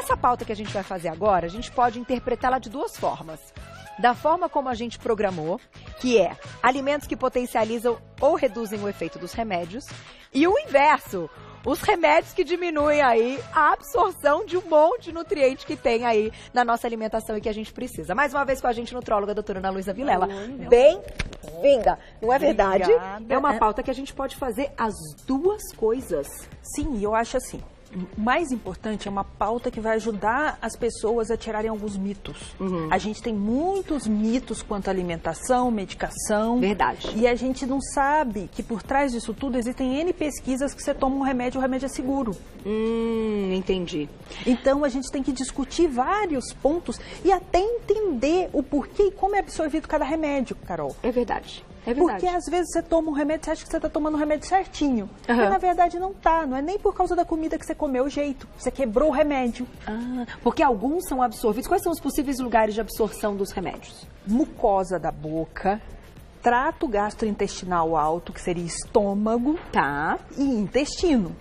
Essa pauta que a gente vai fazer agora, a gente pode interpretá-la de duas formas. Da forma como a gente programou, que é alimentos que potencializam ou reduzem o efeito dos remédios, e o inverso, os remédios que diminuem aí a absorção de um monte de nutriente que tem aí na nossa alimentação e que a gente precisa. Mais uma vez com a gente, nutróloga, doutora Ana Luísa Vilela. Bem-vinda! Não é verdade? Obrigada. É uma pauta que a gente pode fazer as duas coisas. Sim, eu acho assim. O mais importante é uma pauta que vai ajudar as pessoas a tirarem alguns mitos. A gente tem muitos mitos quanto à alimentação, medicação. Verdade. E a gente não sabe que por trás disso tudo existem N pesquisas que você toma um remédio, o remédio é seguro. Entendi. Então a gente tem que discutir vários pontos e até entender o porquê e como é absorvido cada remédio, Carol. É verdade. É verdade. Porque às vezes você toma um remédio, você acha que você está tomando o remédio certinho. E na verdade não tá. Não é nem por causa da comida que você comeu o jeito. Você quebrou o remédio. Porque alguns são absorvidos. Quais são os possíveis lugares de absorção dos remédios? Mucosa da boca, trato gastrointestinal alto, que seria estômago, Tá. e intestino.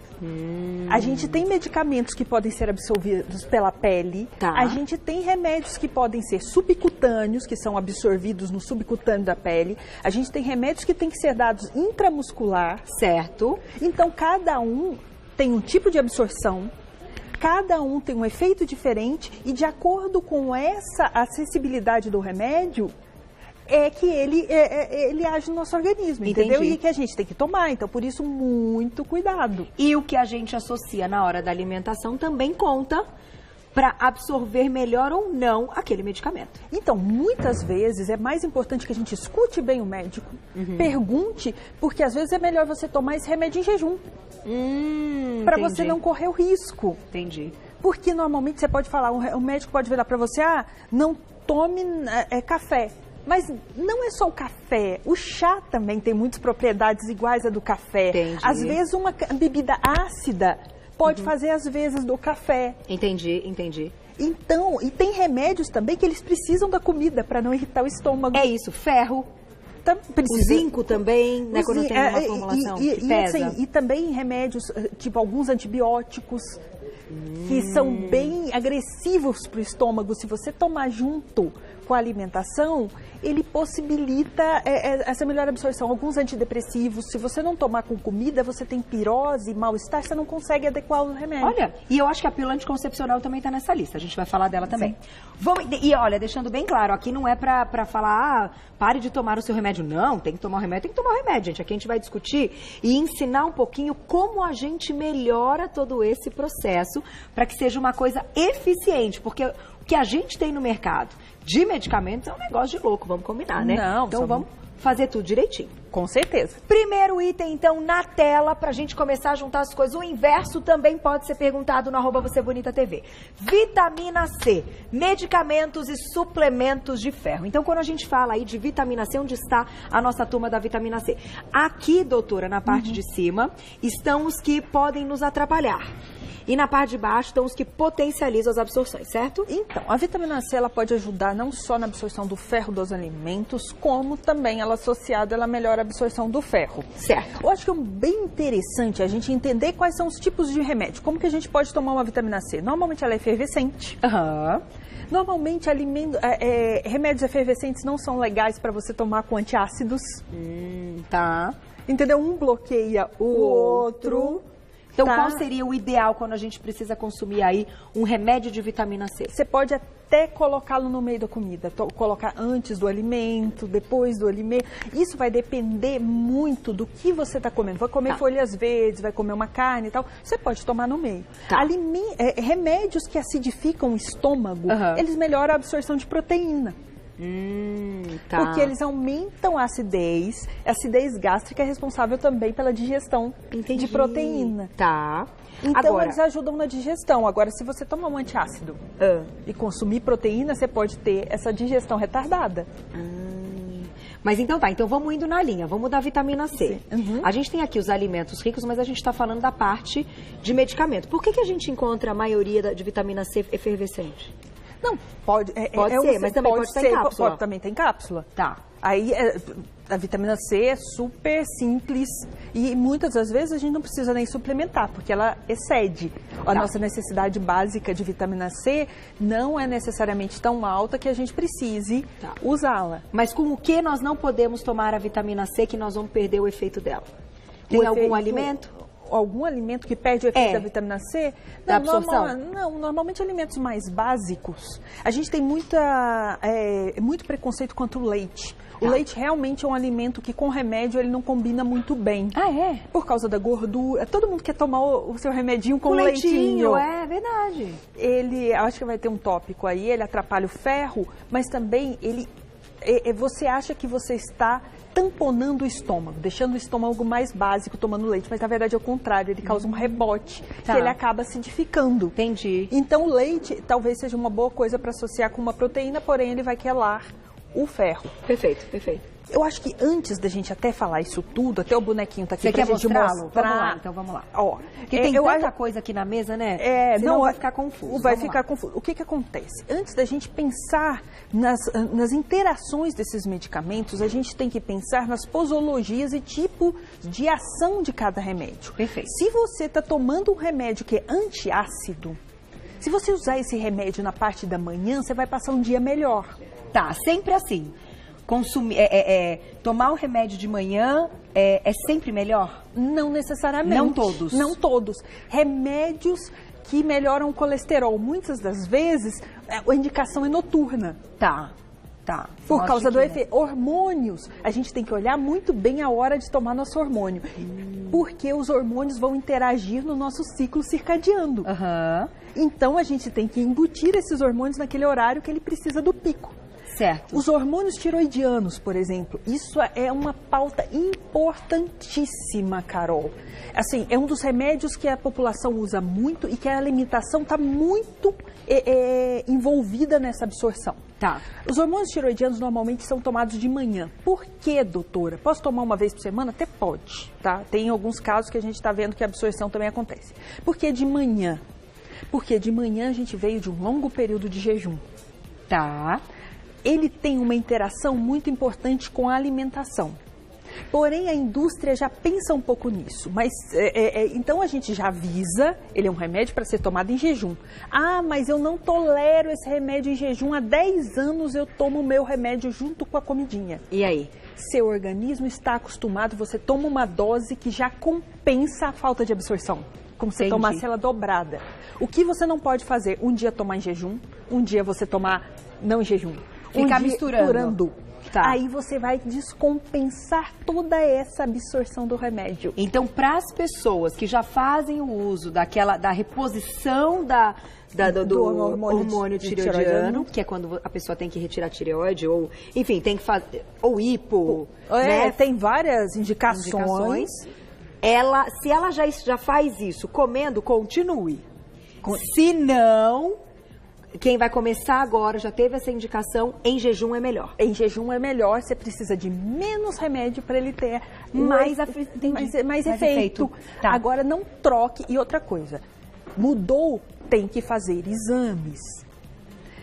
A gente tem medicamentos que podem ser absorvidos pela pele. Tá. A gente tem remédios que podem ser subcutâneos, que são absorvidos no subcutâneo da pele. A gente tem remédios que têm que ser dados intramuscular. Certo. Então, cada um tem um tipo de absorção, cada um tem um efeito diferente e de acordo com essa acessibilidade do remédio, é que ele age no nosso organismo, entendeu? Entendi. E que a gente tem que tomar, então por isso muito cuidado. E o que a gente associa na hora da alimentação também conta para absorver melhor ou não aquele medicamento. Então, muitas vezes é mais importante que a gente escute bem o médico, pergunte, porque às vezes é melhor você tomar esse remédio em jejum, para você não correr o risco. Entendi. Porque normalmente você pode falar, o médico pode virar para você, não tome café. Mas não é só o café, o chá também tem muitas propriedades iguais à do café. Entendi. Às vezes uma bebida ácida pode fazer as vezes do café. Entendi. Então, e tem remédios também que eles precisam da comida para não irritar o estômago. É isso, ferro, o zinco também, né, quando tem uma formulação que pesa. Assim, e também remédios, tipo alguns antibióticos, que são bem agressivos para o estômago. Se você tomar junto com a alimentação, ele possibilita essa melhor absorção. Alguns antidepressivos, se você não tomar com comida, você tem pirose, mal-estar, você não consegue adequar o remédio. Olha, e eu acho que a pílula anticoncepcional também está nessa lista, a gente vai falar dela também. E olha, deixando bem claro, aqui não é para falar, pare de tomar o seu remédio. Não, tem que tomar o remédio, gente. Aqui a gente vai discutir e ensinar um pouquinho como a gente melhora todo esse processo para que seja uma coisa eficiente, porque o que a gente tem no mercado de medicamentos é um negócio de louco, vamos combinar, né? Não, então vamos fazer tudo direitinho. Com certeza. Primeiro item, então, na tela, pra gente começar a juntar as coisas. O inverso também pode ser perguntado no @VocêBonitaTV. Vitamina C, medicamentos e suplementos de ferro. Então, quando a gente fala aí de vitamina C, onde está a nossa turma da vitamina C? Aqui, doutora, na parte de cima, estão os que podem nos atrapalhar. E na parte de baixo estão os que potencializam as absorções, certo? Então, a vitamina C ela pode ajudar não só na absorção do ferro dos alimentos, como também ela associada ela melhora a absorção do ferro. Certo. Eu acho que é bem interessante a gente entender quais são os tipos de remédio. Como que a gente pode tomar uma vitamina C? Normalmente ela é efervescente. Normalmente remédios efervescentes não são legais para você tomar com antiácidos. Tá. Entendeu? Um bloqueia o outro. Então, qual seria o ideal quando a gente precisa consumir aí um remédio de vitamina C? Você pode até colocá-lo no meio da comida, colocar antes do alimento, depois do alimento. Isso vai depender muito do que você está comendo. Vai comer folhas verdes, vai comer uma carne e tal. Você pode tomar no meio. Remédios que acidificam o estômago, eles melhoram a absorção de proteína. Porque eles aumentam a acidez. A acidez gástrica é responsável também pela digestão de proteína. Então eles ajudam na digestão. Agora, se você tomar um antiácido e consumir proteína, você pode ter essa digestão retardada. Mas então então vamos indo na linha, vamos da vitamina C. A gente tem aqui os alimentos ricos, mas a gente está falando da parte de medicamento. Por que a gente encontra a maioria de vitamina C efervescente? Não, pode. Pode ser, mas também pode estar em cápsula. Pode também ter em cápsula. Tá. Aí a vitamina C é super simples e muitas das vezes a gente não precisa nem suplementar, porque ela excede. A nossa necessidade básica de vitamina C não é necessariamente tão alta que a gente precise usá-la. Mas com o que nós não podemos tomar a vitamina C que nós vamos perder o efeito dela? Tem algum alimento? Algum alimento que perde o efeito da vitamina C? Da absorção? Normalmente alimentos mais básicos. A gente tem muito preconceito contra o leite. O leite realmente é um alimento que com remédio ele não combina muito bem. Ah, é? Por causa da gordura. Todo mundo quer tomar o seu remedinho com leitinho. leitinho. É verdade. Acho que vai ter um tópico aí, ele atrapalha o ferro, mas também você acha que você está tamponando o estômago, deixando o estômago mais básico tomando leite, mas na verdade é o contrário, ele causa um rebote, que ele acaba acidificando. Entendi. Então o leite talvez seja uma boa coisa para associar com uma proteína, porém ele vai quelar o ferro. Perfeito, perfeito. Eu acho que antes da gente até falar isso tudo, até o bonequinho tá aqui pra gente mostrar. Vamos lá, então vamos lá. Ó, porque tem tanta coisa aqui na mesa, né? Senão vai ficar confuso. Vai ficar confuso. O que acontece? Antes da gente pensar nas interações desses medicamentos, a gente tem que pensar nas posologias e tipo de ação de cada remédio. Perfeito. Se você está tomando um remédio que é antiácido, se você usar esse remédio na parte da manhã, você vai passar um dia melhor. Tá, sempre assim. Tomar o remédio de manhã é sempre melhor? Não necessariamente. Não todos? Não todos. Remédios que melhoram o colesterol, muitas das vezes, a indicação é noturna. Tá. Por causa do efeito. Hormônios, a gente tem que olhar muito bem a hora de tomar nosso hormônio. Porque os hormônios vão interagir no nosso ciclo circadiano. Então, a gente tem que embutir esses hormônios naquele horário que ele precisa do pico. Certo. Os hormônios tiroidianos, por exemplo, isso é uma pauta importantíssima, Carol. Assim, é um dos remédios que a população usa muito e que a alimentação está muito envolvida nessa absorção. Tá. Os hormônios tiroidianos normalmente são tomados de manhã. Por quê, doutora? Posso tomar uma vez por semana? Até pode, tá? Tem alguns casos que a gente está vendo que a absorção também acontece. Por que de manhã? Porque de manhã a gente veio de um longo período de jejum. Tá. Ele tem uma interação muito importante com a alimentação. Porém, a indústria já pensa um pouco nisso. Mas, então, a gente já avisa, ele é um remédio para ser tomado em jejum. Ah, mas eu não tolero esse remédio em jejum. Há 10 anos eu tomo o meu remédio junto com a comidinha. E aí? Seu organismo está acostumado, você toma uma dose que já compensa a falta de absorção. Como se tomasse ela dobrada. O que você não pode fazer? Um dia tomar em jejum, um dia você tomar não em jejum. Ficar misturando. Tá. Aí você vai descompensar toda essa absorção do remédio. Então, para as pessoas que já fazem o uso da reposição do hormônio tireoidiano, que é quando a pessoa tem que retirar a tireoide, ou, enfim, tem que fazer, ou hipo, né? Tem várias indicações. Se ela já faz isso comendo, continue. Se não, quem vai começar agora, já teve essa indicação, em jejum é melhor. Em jejum é melhor, você precisa de menos remédio para ele ter mais efeito. Tá. Agora não troque. E outra coisa, mudou, tem que fazer exames.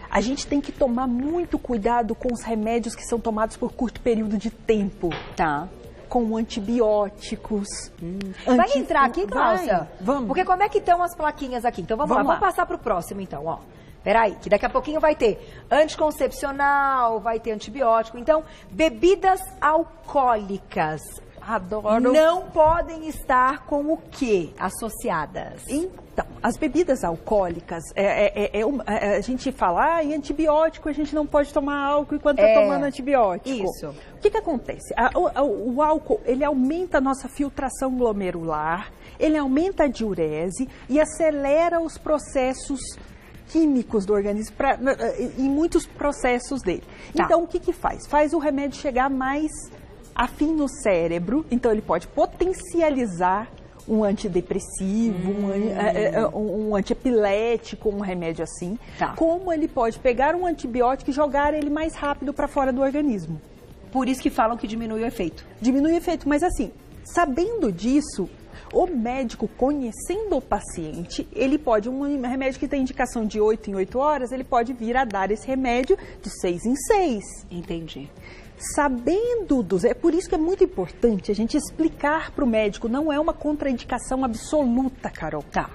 A gente tem que tomar muito cuidado com os remédios que são tomados por curto período de tempo. Tá. Com antibióticos. Vai entrar aqui, Cláudia? Vamos. Porque como é que estão as plaquinhas aqui? Então vamos lá, vamos passar para o próximo então, ó. Peraí, que daqui a pouquinho vai ter anticoncepcional, vai ter antibiótico. Então, bebidas alcoólicas. Adoro. Não podem estar com o quê associadas? Então, as bebidas alcoólicas, a gente fala, em antibiótico a gente não pode tomar álcool enquanto está tomando antibiótico. Isso. O que acontece? O álcool, ele aumenta a nossa filtração glomerular, ele aumenta a diurese e acelera os processos químicos do organismo em muitos processos dele. Tá. Então, o que faz? Faz o remédio chegar mais afim no cérebro, então ele pode potencializar um antidepressivo, um antiepilético, um remédio assim. Tá. Como ele pode pegar um antibiótico e jogar ele mais rápido para fora do organismo. Por isso que falam que diminui o efeito. Diminui o efeito, mas assim, sabendo disso, O médico, conhecendo o paciente, ele pode, um remédio que tem indicação de 8 em 8 horas, ele pode vir a dar esse remédio de 6 em 6. Entendi. Sabendo é por isso que é muito importante a gente explicar para o médico, não é uma contraindicação absoluta, Carol. Tá.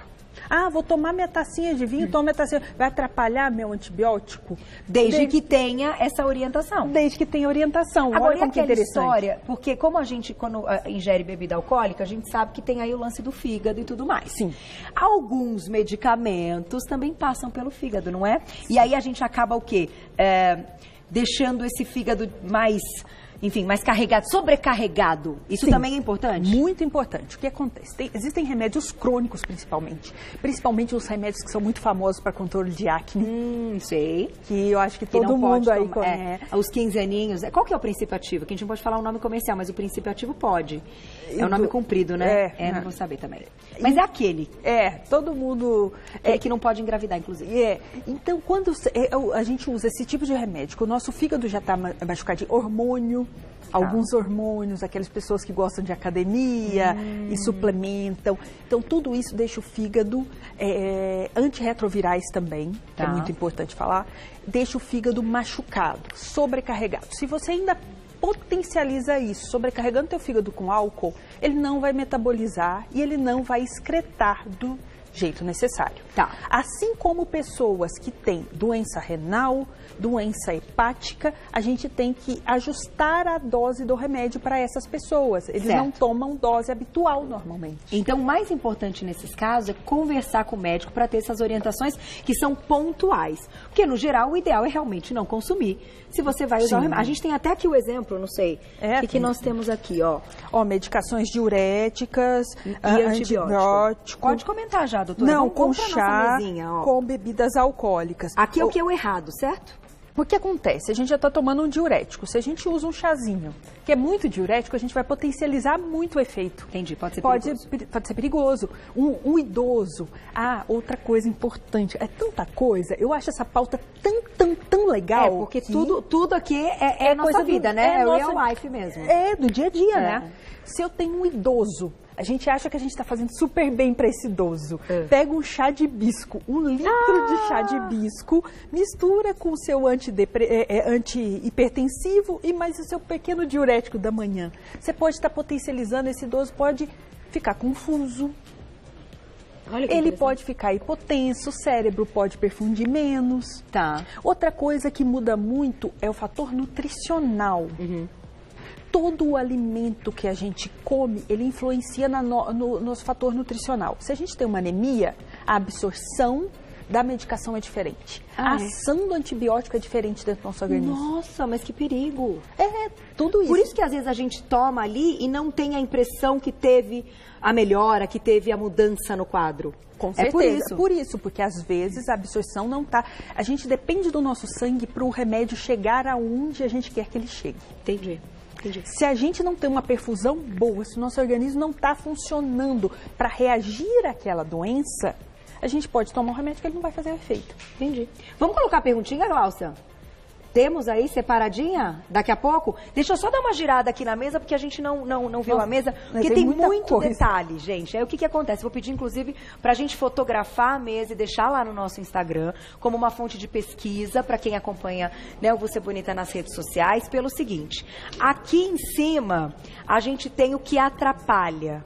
Ah, vou tomar minha tacinha de vinho, tomo minha tacinha. Vai atrapalhar meu antibiótico? Desde que tenha essa orientação. Desde que tenha orientação. Agora, olha como que é interessante. História, porque como a gente, quando ingere bebida alcoólica, a gente sabe que tem aí o lance do fígado e tudo mais. Sim. Alguns medicamentos também passam pelo fígado, não é? Sim. E aí a gente acaba o quê? Deixando esse fígado mais... Enfim, mais carregado, sobrecarregado. Isso Sim, também é importante? Muito importante. O que acontece? Existem remédios crônicos, principalmente os remédios que são muito famosos para controle de acne. Sei. Que eu acho que todo mundo aí conhece. Os 15 aninhos. Qual que é o princípio ativo? Que a gente não pode falar o nome comercial, mas o princípio ativo pode. É o nome comprido, né? Não vou saber também. Mas é aquele. Todo mundo... que não pode engravidar, inclusive. Então, quando a gente usa esse tipo de remédio, que o nosso fígado já está machucado de hormônio, alguns hormônios, aquelas pessoas que gostam de academia e suplementam. Então, tudo isso deixa o fígado, antirretrovirais também, que é muito importante falar, deixa o fígado machucado, sobrecarregado. Se você ainda potencializa isso, sobrecarregando teu fígado com álcool, ele não vai metabolizar e ele não vai excretar do jeito necessário. Assim como pessoas que têm doença renal, doença hepática, a gente tem que ajustar a dose do remédio para essas pessoas. Eles não tomam dose habitual normalmente. Então, o mais importante nesses casos é conversar com o médico para ter essas orientações que são pontuais. Porque, no geral, o ideal é realmente não consumir. Se você vai usar o remédio. A gente tem até aqui o exemplo, não sei, o que nós temos aqui, ó. Medicações diuréticas e antibiótico. Pode comentar já, doutora. Não, com chá, com bebidas alcoólicas. Aqui é o que é o errado, certo? O que acontece? A gente já está tomando um diurético. Se a gente usa um chazinho, que é muito diurético, a gente vai potencializar muito o efeito. Entendi, pode ser perigoso. Pode ser perigoso. Um idoso. Outra coisa importante. É tanta coisa. Eu acho essa pauta tão legal. Porque tudo aqui é nossa vida, né? É real life mesmo. Do dia a dia, né? Se eu tenho um idoso, a gente acha que a gente está fazendo super bem para esse idoso. Pega um chá de hibisco, 1 litro de chá de hibisco, mistura com o seu antihipertensivo e mais o seu pequeno diurético da manhã. Você pode estar potencializando, esse idoso pode ficar confuso. Ele pode ficar hipotenso, o cérebro pode perfundir menos. Outra coisa que muda muito é o fator nutricional. Todo o alimento que a gente come, ele influencia no nosso fator nutricional. Se a gente tem uma anemia, a absorção da medicação é diferente. A ação do antibiótico é diferente dentro do nosso organismo. Nossa, mas que perigo. Tudo isso. Por isso que às vezes a gente toma ali e não tem a impressão que teve a melhora, que teve a mudança no quadro. Com certeza. Por isso, porque às vezes a absorção não está... A gente depende do nosso sangue para o remédio chegar aonde a gente quer que ele chegue. Entendi. Se a gente não tem uma perfusão boa, se o nosso organismo não está funcionando para reagir àquela doença, a gente pode tomar um remédio que ele não vai fazer efeito. Entendi. Vamos colocar a perguntinha, Glaucia? Temos aí separadinha daqui a pouco? Deixa eu só dar uma girada aqui na mesa, porque a gente não viu a mesa, porque tem muito detalhe, gente. Aí o que acontece? Vou pedir, inclusive, para a gente fotografar a mesa e deixar lá no nosso Instagram, como uma fonte de pesquisa, para quem acompanha, né, o Você Bonita nas redes sociais, pelo seguinte. Aqui em cima, a gente tem o que atrapalha.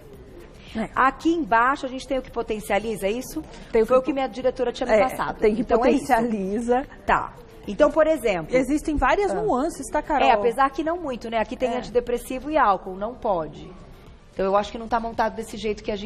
Aqui embaixo a gente tem o que potencializa, é isso? Foi o que minha diretora tinha me passado. Tem que potencializa. Então, por exemplo... Existem várias nuances, tá, Carol? Apesar que não muito, né? Aqui tem antidepressivo e álcool, não pode. Então, eu acho que não está montado desse jeito que eu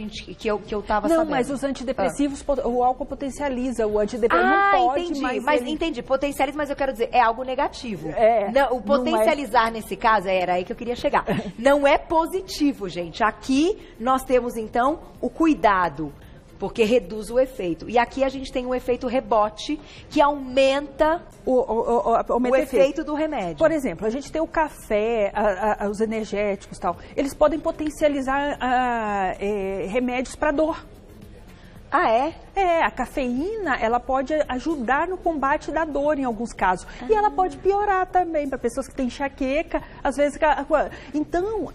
estava sabendo. Não, mas os antidepressivos, o álcool potencializa, o antidepressivo não pode, entendi. Entendi, potencializa, mas eu quero dizer, é algo negativo. Não, o potencializar nesse caso, era aí que eu queria chegar. Não é positivo, gente. Aqui nós temos, então, o cuidado, porque reduz o efeito. E aqui a gente tem um efeito rebote que aumenta o efeito do remédio. Por exemplo, a gente tem o café, os energéticos e tal. Eles podem potencializar remédios para dor. Ah, é? A cafeína, ela pode ajudar no combate da dor em alguns casos. E ela pode piorar também para pessoas que têm enxaqueca, às vezes... Então,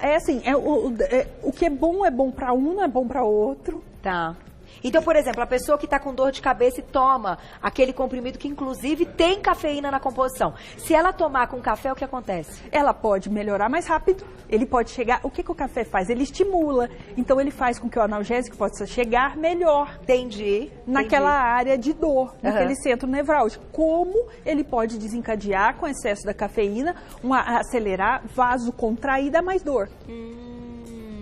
o que é bom para um, não é bom para outro. Tá. Então, por exemplo, a pessoa que está com dor de cabeça e toma aquele comprimido que, inclusive, tem cafeína na composição. Se ela tomar com café, o que acontece? Ela pode melhorar mais rápido, ele pode chegar... O que o café faz? Ele estimula. Então, ele faz com que o analgésico possa chegar melhor. Entendi. Naquela área de dor, naquele centro nevrálgico. Como ele pode desencadear, com excesso da cafeína, acelerar, vasocontrair, dar mais dor.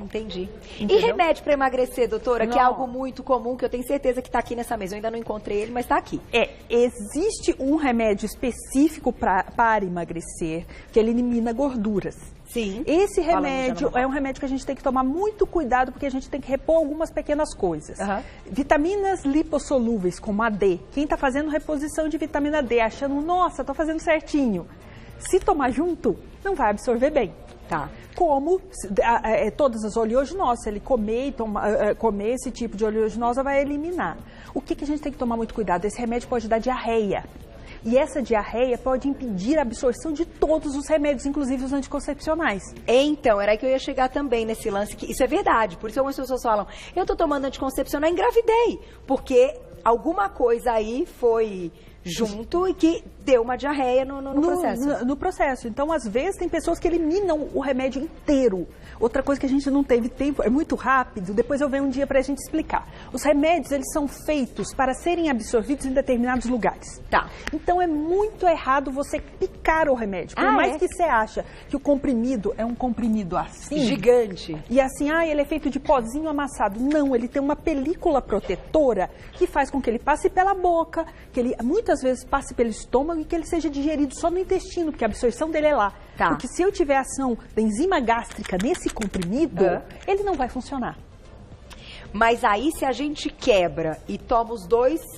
Entendi. Entendeu? E remédio para emagrecer, doutora, não. Que é algo muito comum, que eu tenho certeza que está aqui nessa mesa. Eu ainda não encontrei ele, mas está aqui. Existe um remédio específico para emagrecer, que ele elimina gorduras. Sim. Esse remédio é um remédio que a gente tem que tomar muito cuidado, porque a gente tem que repor algumas pequenas coisas. Vitaminas lipossolúveis, como a D. Quem está fazendo reposição de vitamina D, achando, nossa, estou fazendo certinho. Se tomar junto, não vai absorver bem. Tá. Como todas as oleaginosas, se ele comer esse tipo de oleaginosa, vai eliminar. O que a gente tem que tomar muito cuidado? Esse remédio pode dar diarreia. E essa diarreia pode impedir a absorção de todos os remédios, inclusive os anticoncepcionais. Então, era aí que eu ia chegar também nesse lance, que isso é verdade. Por isso algumas pessoas falam, eu tô tomando anticoncepcional e engravidei. Porque alguma coisa aí foi junto e que deu uma diarreia no processo. No processo. Então, às vezes, tem pessoas que eliminam o remédio inteiro. Outra coisa que a gente não teve tempo, é muito rápido, depois eu venho um dia pra gente explicar. Os remédios, eles são feitos para serem absorvidos em determinados lugares. Tá. Então, é muito errado você picar o remédio. Por mais que você acha que o comprimido é um comprimido assim... Gigante. E assim, ele é feito de pozinho amassado. Não, ele tem uma película protetora que faz com que ele passe pela boca, que ele muitas vezes passe pelo estômago e que ele seja digerido só no intestino, porque a absorção dele é lá. Tá. Porque se eu tiver ação da enzima gástrica nesse comprimido, ele não vai funcionar. Mas aí, se a gente quebra e toma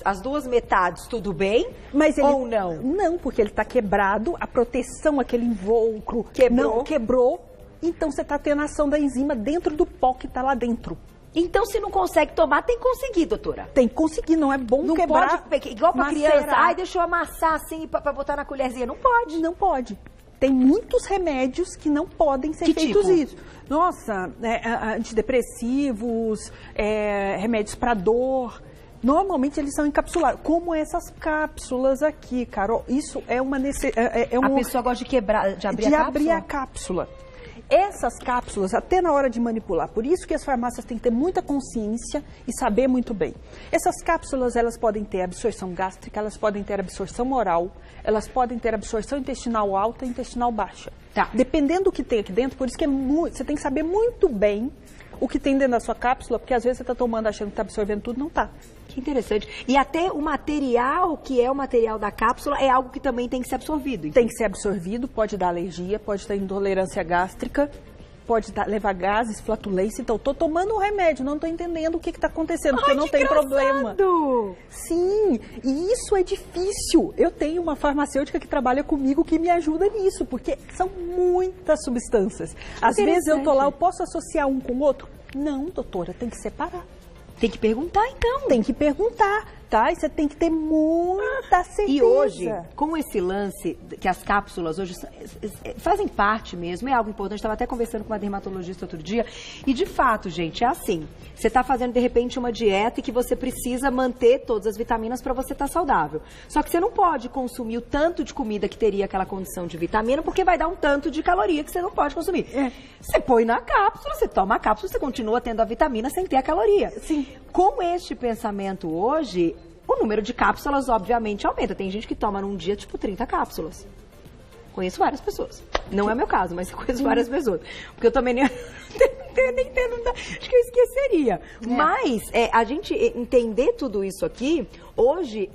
as duas metades, tudo bem? Mas ele, ou não? Não, porque ele está quebrado, a proteção, aquele invólucro quebrou. Então, você está tendo a ação da enzima dentro do pó que está lá dentro. Então, se não consegue tomar, tem que conseguir, doutora. Tem que conseguir, não é bom não quebrar. Pode, igual pra criança, deixa eu amassar assim pra botar na colherzinha. Não pode. Não pode. Tem muitos remédios que não podem ser feitos isso. Nossa, antidepressivos, remédios para dor. Normalmente eles são encapsulados, como essas cápsulas aqui, Carol. Isso é uma necessidade. A pessoa gosta de abrir a cápsula. Essas cápsulas, até na hora de manipular, por isso que as farmácias têm que ter muita consciência e saber muito bem. Essas cápsulas, elas podem ter absorção gástrica, elas podem ter absorção oral, elas podem ter absorção intestinal alta e intestinal baixa. Tá. Dependendo do que tem aqui dentro, por isso que você tem que saber muito bem o que tem dentro da sua cápsula, porque às vezes você está tomando achando que está absorvendo tudo, não está. Que interessante. E até o material, que é o material da cápsula, é algo que também tem que ser absorvido. Então. Tem que ser absorvido, pode dar alergia, pode ter intolerância gástrica, pode levar gases, flatulência. Então, estou tomando um remédio, não estou entendendo o que está acontecendo, porque não tem problema. Sim, e isso é difícil. Eu tenho uma farmacêutica que trabalha comigo que me ajuda nisso, porque são muitas substâncias. Às vezes eu estou lá, eu posso associar um com o outro? Não, doutora, tem que separar. Tem que perguntar, então. Tem que perguntar, tá? E você tem que ter muita certeza. E hoje, com esse lance, que as cápsulas hoje fazem parte mesmo, é algo importante. Estava até conversando com uma dermatologista outro dia. E, de fato, gente, é assim. Você está fazendo, de repente, uma dieta e que você precisa manter todas as vitaminas para você estar saudável. Só que você não pode consumir o tanto de comida que teria aquela condição de vitamina, porque vai dar um tanto de caloria que você não pode consumir. Você põe na cápsula, você toma a cápsula, você continua tendo a vitamina sem ter a caloria. Sim. Com este pensamento hoje, o número de cápsulas, obviamente, aumenta. Tem gente que toma num dia, tipo, 30 cápsulas. Conheço várias pessoas. Não é meu caso, mas eu conheço várias pessoas. Porque eu também nem entendo, acho que eu esqueceria. Mas a gente entender tudo isso aqui, hoje,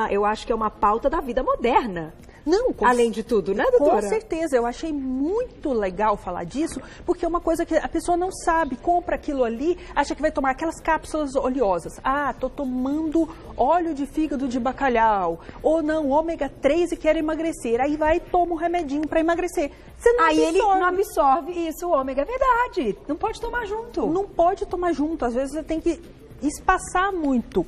eu acho que é uma pauta da vida moderna. Não, além de tudo, né, doutora? Com certeza, eu achei muito legal falar disso, porque é uma coisa que a pessoa não sabe, compra aquilo ali, acha que vai tomar aquelas cápsulas oleosas. Tô tomando óleo de fígado de bacalhau, ou não, ômega 3 e quero emagrecer. Aí vai e toma um remedinho para emagrecer. Você não absorve. Ele não absorve isso, o ômega, é verdade. Não pode tomar junto. Não pode tomar junto, às vezes você tem que espaçar muito.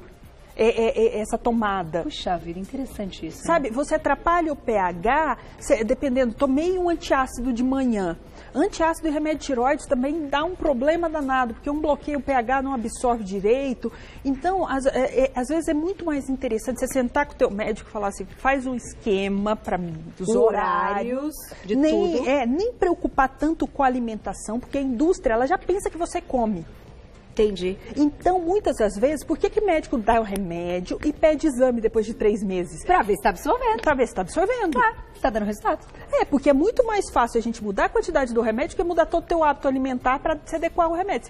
essa tomada. Puxa vida, interessante isso. Sabe, você atrapalha o pH, dependendo, tomei um antiácido de manhã. Antiácido e remédio de tireoide também dá um problema danado, porque bloqueia o pH, não absorve direito. Então, às vezes é muito mais interessante você sentar com o teu médico e falar assim, faz um esquema para mim, dos horários, de tudo. Nem preocupar tanto com a alimentação, porque a indústria, ela já pensa que você come. Entendi. Então, muitas das vezes, por que o médico dá o remédio e pede exame depois de 3 meses? Pra ver se tá absorvendo. Pra ver se tá absorvendo. Claro, se tá dando resultado. Porque é muito mais fácil a gente mudar a quantidade do remédio que mudar todo o teu hábito alimentar para se adequar ao remédio.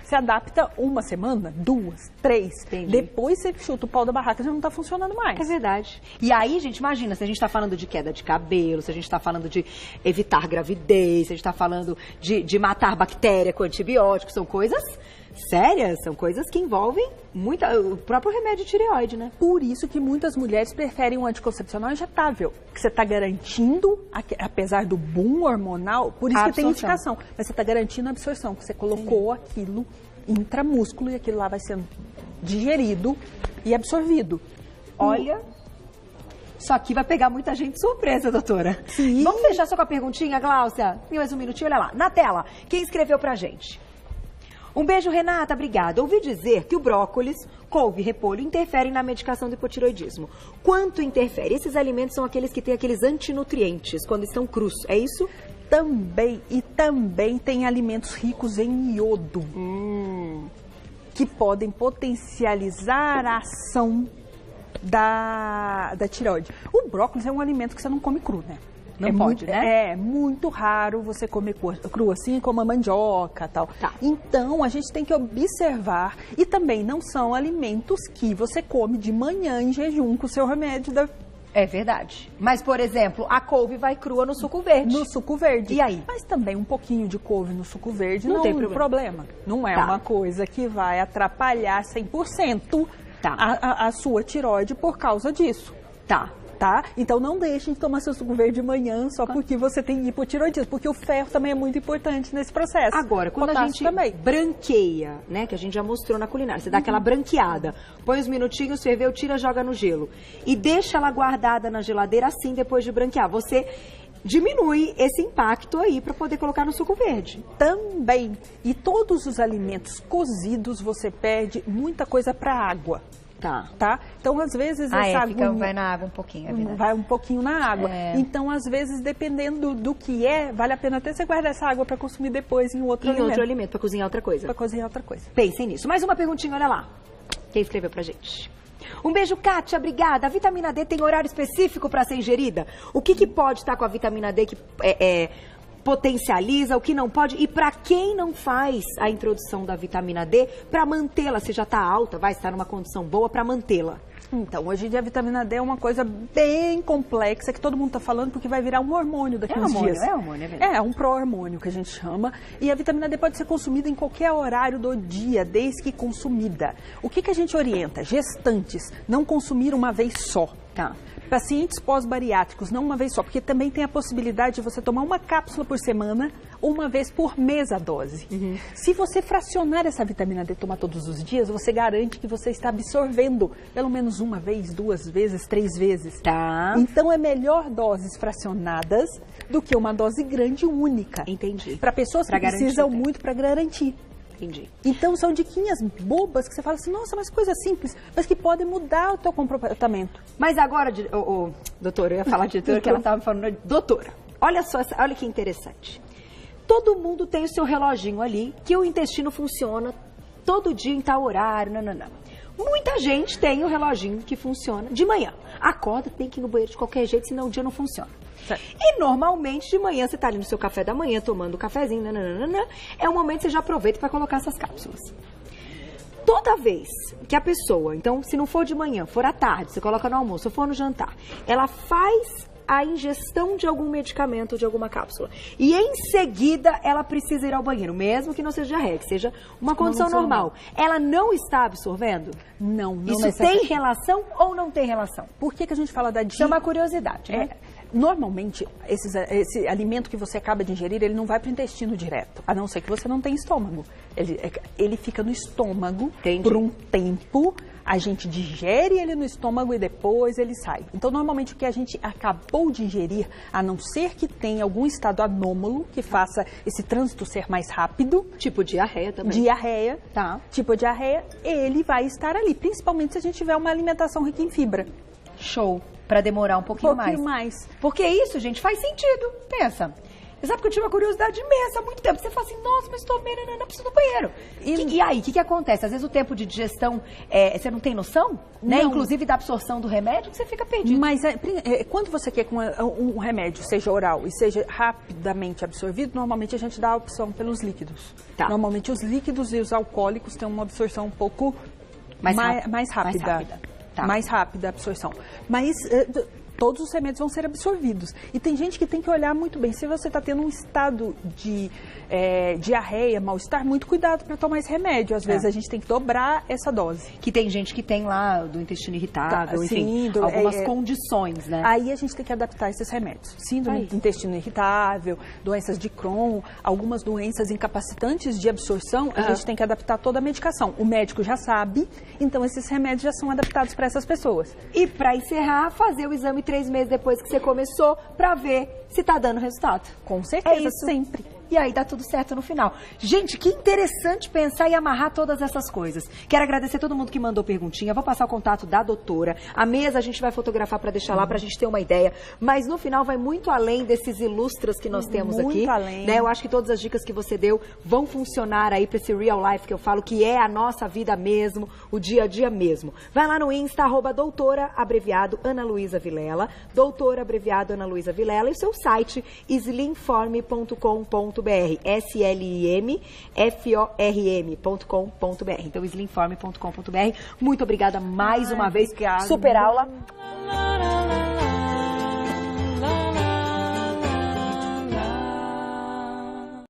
Se adapta 1 semana, 2, 3. Entendi. Depois você chuta o pau da barraca, já não tá funcionando mais. É verdade. E aí, gente, imagina, se a gente tá falando de queda de cabelo, se a gente tá falando de evitar gravidez, se a gente tá falando de matar bactéria com antibióticos, são coisas sérias, são coisas que envolvem o próprio remédio de tireoide, né? Por isso que muitas mulheres preferem um anticoncepcional injetável, que você está garantindo, apesar do boom hormonal, por isso que tem indicação, mas você está garantindo a absorção, que você colocou aquilo intramúsculo e aquilo lá vai sendo digerido e absorvido. Olha, isso aqui vai pegar muita gente de surpresa, doutora. Sim. Vamos fechar só com a perguntinha, Gláucia? Mais um minutinho, olha lá, na tela, quem escreveu pra gente? Um beijo, Renata, obrigada. Ouvi dizer que o brócolis, couve e repolho interferem na medicação do hipotiroidismo. Quanto interfere? Esses alimentos são aqueles que têm aqueles antinutrientes quando estão crus, é isso? Também tem alimentos ricos em iodo, que podem potencializar a ação da tireoide. O brócolis é um alimento que você não come cru, né? Não pode, né? É muito raro você comer cru assim, como a mandioca e tal. Tá. Então, a gente tem que observar. E também não são alimentos que você come de manhã em jejum com o seu remédio da... É verdade. Mas, por exemplo, a couve vai crua no suco verde. No suco verde. E aí? Mas também um pouquinho de couve no suco verde não tem problema. Não é uma coisa que vai atrapalhar 100% a sua tireoide por causa disso. Tá. Então não deixem de tomar seu suco verde de manhã só porque você tem hipotireoidismo, porque o ferro também é muito importante nesse processo. Agora, quando a gente branqueia, né, que a gente já mostrou na culinária, você dá aquela branqueada, põe uns minutinhos, ferveu, tira, joga no gelo e deixa ela guardada na geladeira assim depois de branquear. Você diminui esse impacto aí para poder colocar no suco verde. Também. E todos os alimentos cozidos você perde muita coisa para água. Tá? Então, às vezes, essa água... vai na água um pouquinho, é verdade. Vai um pouquinho na água. Então, às vezes, dependendo do que vale a pena até você guardar essa água para consumir depois em outro alimento. Em outro alimento, para cozinhar outra coisa. Para cozinhar outra coisa. Pensem nisso. Mais uma perguntinha, olha lá. Quem escreveu pra gente? Um beijo, Kátia, obrigada. A vitamina D tem horário específico para ser ingerida? O que pode estar com a vitamina D que potencializa, o que não pode? E para quem não faz a introdução da vitamina D, para mantê-la, se já está alta, vai estar numa condição boa para mantê-la? Então, hoje em dia a vitamina D é uma coisa bem complexa que todo mundo está falando porque vai virar um hormônio daqui a uns dias. É hormônio, é verdade. É um pró-hormônio que a gente chama. E a vitamina D pode ser consumida em qualquer horário do dia, desde que consumida. O que a gente orienta? Gestantes, não consumir uma vez só. Tá. Pacientes pós-bariátricos, não uma vez só, porque também tem a possibilidade de você tomar uma cápsula por semana ou uma vez por mês a dose. Se você fracionar essa vitamina D e tomar todos os dias, você garante que você está absorvendo pelo menos uma vez, 2 vezes, 3 vezes. Tá. Então é melhor doses fracionadas do que uma dose grande única. Entendi. Para pessoas que precisam muito para garantir. Entendi. Então, são diquinhas bobas que você fala assim, nossa, mas coisa simples, mas que podem mudar o teu comportamento. Mas agora, doutora, eu ia falar de doutora, que ela estava me falando, doutora, olha só, olha que interessante. Todo mundo tem o seu reloginho ali, que o intestino funciona todo dia em tal horário, não. Muita gente tem o reloginho que funciona de manhã. Acorda, tem que ir no banheiro de qualquer jeito, senão o dia não funciona. Certo. E normalmente de manhã você está ali no seu café da manhã, tomando um cafezinho, é o momento que você já aproveita para colocar essas cápsulas. Toda vez que a pessoa, então se não for de manhã, for à tarde, você coloca no almoço, ou for no jantar, ela faz a ingestão de algum medicamento, de alguma cápsula. E em seguida ela precisa ir ao banheiro, mesmo que não seja diarreia, que seja uma condição normal. Ela não está absorvendo? Não. Isso tem relação ou não tem relação? Por que a gente fala da dieta? Isso é uma curiosidade, né? Normalmente, esse alimento que você acaba de ingerir, ele não vai para o intestino direto, a não ser que você não tenha estômago. Ele fica no estômago por um tempo, a gente digere ele no estômago e depois ele sai. Então, normalmente, o que a gente acabou de ingerir, a não ser que tenha algum estado anômalo que faça esse trânsito ser mais rápido. Tipo diarreia também. Diarreia. Tá. Tipo diarreia, ele vai estar ali, principalmente se a gente tiver uma alimentação rica em fibra. Show. Pra demorar um pouquinho mais. Porque isso, gente, faz sentido. Pensa. Você sabe que eu tive uma curiosidade imensa há muito tempo. Você fala assim, nossa, mas tô bem, não preciso do banheiro. E aí, o que acontece? Às vezes o tempo de digestão, você não tem noção, né? Inclusive da absorção do remédio, que você fica perdido. Mas quando você quer que um remédio seja oral e seja rapidamente absorvido, normalmente a gente dá a opção pelos líquidos. Tá. Normalmente os líquidos e os alcoólicos têm uma absorção um pouco mais rápida. Tá. Mais rápida a absorção. Mas todos os remédios vão ser absorvidos. E tem gente que tem que olhar muito bem. Se você está tendo um estado de diarreia, mal-estar, muito cuidado para tomar esse remédio. Às vezes a gente tem que dobrar essa dose. Que tem gente que tem lá do intestino irritável, enfim, algumas condições, né? Aí a gente tem que adaptar esses remédios. Síndrome do intestino irritável, doenças de Crohn, algumas doenças incapacitantes de absorção, a gente tem que adaptar toda a medicação. O médico já sabe, então esses remédios já são adaptados para essas pessoas. E para encerrar, fazer o exame 3 meses depois que você começou para ver se tá dando resultado. Com certeza, sempre. E aí dá tudo certo no final. Gente, que interessante pensar e amarrar todas essas coisas. Quero agradecer todo mundo que mandou perguntinha. Vou passar o contato da doutora. A mesa a gente vai fotografar para deixar lá pra gente ter uma ideia. Mas no final vai muito além desses ilustras que nós temos aqui. Muito além. Né? Eu acho que todas as dicas que você deu vão funcionar aí para esse real life que eu falo, que é a nossa vida mesmo, o dia a dia mesmo. Vai lá no Insta, @doutora, abreviado, Ana Luísa Vilela, doutora, abreviado, Ana Luísa Vilela, e o seu site, slimform.com.br, slimform.com.br. Então, slimform.com.br. Muito obrigada mais uma vez. Obrigada. Super aula.